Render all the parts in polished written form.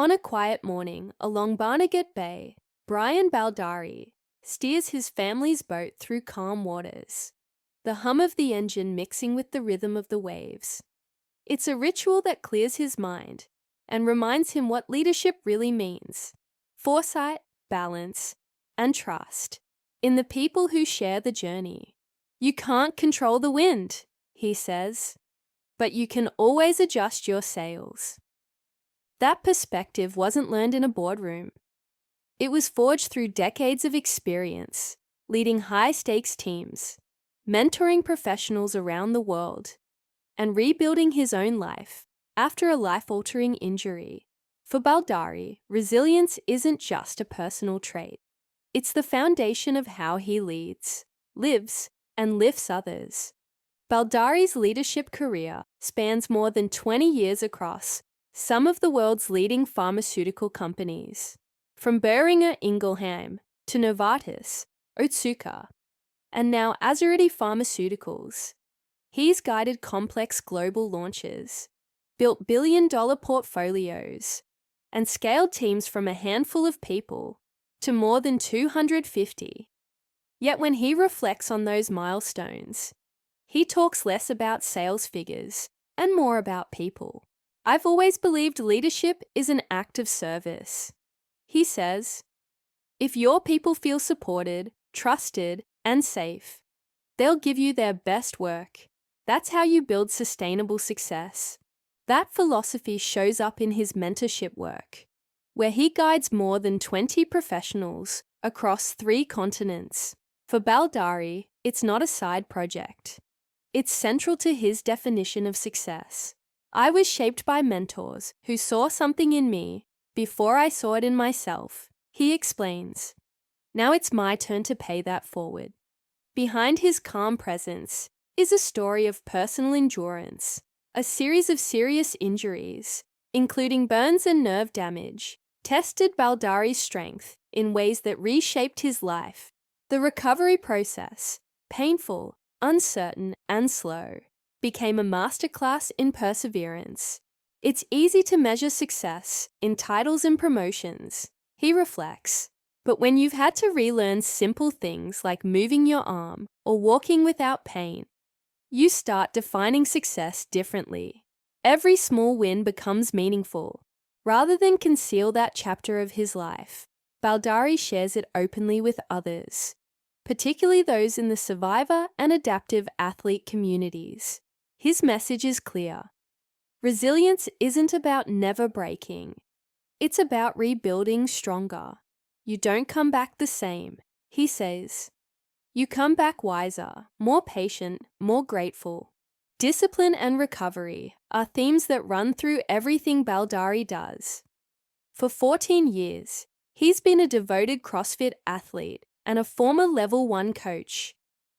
On a quiet morning along Barnegat Bay, Brian Baldari steers his family's boat through calm waters, the hum of the engine mixing with the rhythm of the waves. It's a ritual that clears his mind and reminds him what leadership really means: foresight, balance, and trust in the people who share the journey. You can't control the wind, he says, but you can always adjust your sails. That perspective wasn't learned in a boardroom. It was forged through decades of experience, leading high-stakes teams, mentoring professionals around the world, and rebuilding his own life after a life-altering injury. For Baldari, resilience isn't just a personal trait. It's the foundation of how he leads, lives, and lifts others. Baldari's leadership career spans more than 20 years across some of the world's leading pharmaceutical companies, from Boehringer Ingelheim to Novartis, Otsuka, and now Azurity Pharmaceuticals. He's guided complex global launches, built billion-dollar portfolios, and scaled teams from a handful of people to more than 250. Yet when he reflects on those milestones, he talks less about sales figures and more about people. I've always believed leadership is an act of service. He says, if your people feel supported, trusted, and safe, they'll give you their best work. That's how you build sustainable success. That philosophy shows up in his mentorship work, where he guides more than 20 professionals across 3 continents. For Baldari, it's not a side project. It's central to his definition of success. I was shaped by mentors who saw something in me before I saw it in myself, he explains. Now it's my turn to pay that forward. Behind his calm presence is a story of personal endurance, a series of serious injuries, including burns and nerve damage, tested Baldari's strength in ways that reshaped his life. The recovery process, painful, uncertain, and slow, became a masterclass in perseverance. It's easy to measure success in titles and promotions, he reflects, but when you've had to relearn simple things like moving your arm or walking without pain, you start defining success differently. Every small win becomes meaningful. Rather than conceal that chapter of his life, Baldari shares it openly with others, particularly those in the survivor and adaptive athlete communities. His message is clear. Resilience isn't about never breaking. It's about rebuilding stronger. You don't come back the same, he says. You come back wiser, more patient, more grateful. Discipline and recovery are themes that run through everything Baldari does. For 14 years, he's been a devoted CrossFit athlete and a former Level 1 coach,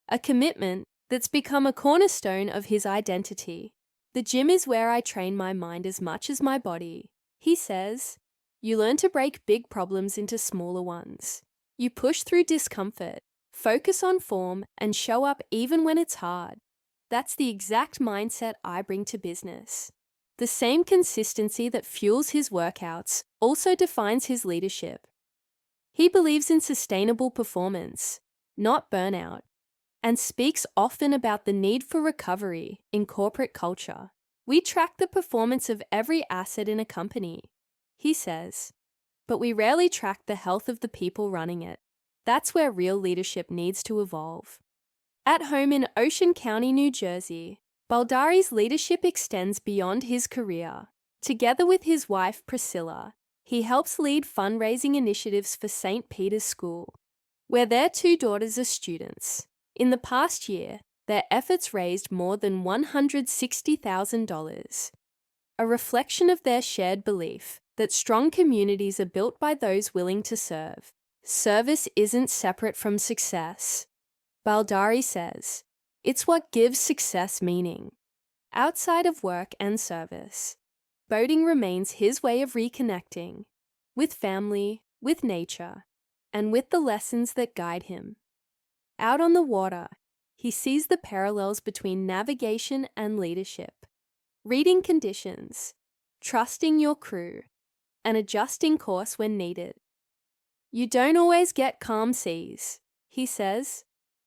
a commitment that's become a cornerstone of his identity. The gym is where I train my mind as much as my body, he says. You learn to break big problems into smaller ones. You push through discomfort, focus on form, and show up even when it's hard. That's the exact mindset I bring to business. The same consistency that fuels his workouts also defines his leadership. He believes in sustainable performance, not burnout, and speaks often about the need for recovery in corporate culture. We track the performance of every asset in a company, he says, but we rarely track the health of the people running it. That's where real leadership needs to evolve. At home in Ocean County, New Jersey, Baldari's leadership extends beyond his career. Together with his wife, Priscilla, he helps lead fundraising initiatives for St. Peter's School, where their 2 daughters are students. In the past year, their efforts raised more than $160,000, a reflection of their shared belief that strong communities are built by those willing to serve. Service isn't separate from success. Baldari says, it's what gives success meaning. Outside of work and service, boating remains his way of reconnecting with family, with nature, and with the lessons that guide him. Out on the water, he sees the parallels between navigation and leadership. Reading conditions, trusting your crew, and adjusting course when needed. You don't always get calm seas, he says,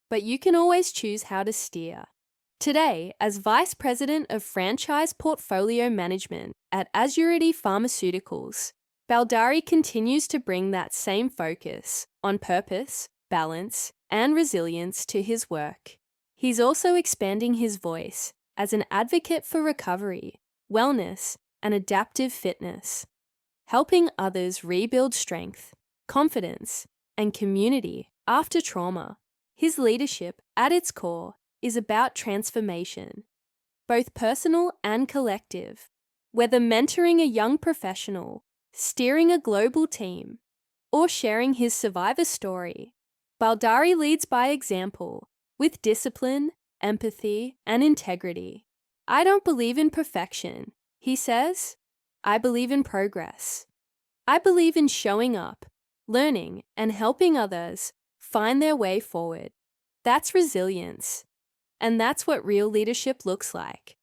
but you can always choose how to steer. Today, as Vice President of Franchise Portfolio Management at Azurity Pharmaceuticals, Baldari continues to bring that same focus on purpose, balance, and resilience to his work. He's also expanding his voice as an advocate for recovery, wellness, and adaptive fitness, helping others rebuild strength, confidence, and community after trauma. His leadership, at its core, is about transformation, both personal and collective. Whether mentoring a young professional, steering a global team, or sharing his survivor story, Baldari leads by example, with discipline, empathy, and integrity. I don't believe in perfection, he says. I believe in progress. I believe in showing up, learning, and helping others find their way forward. That's resilience. And that's what real leadership looks like.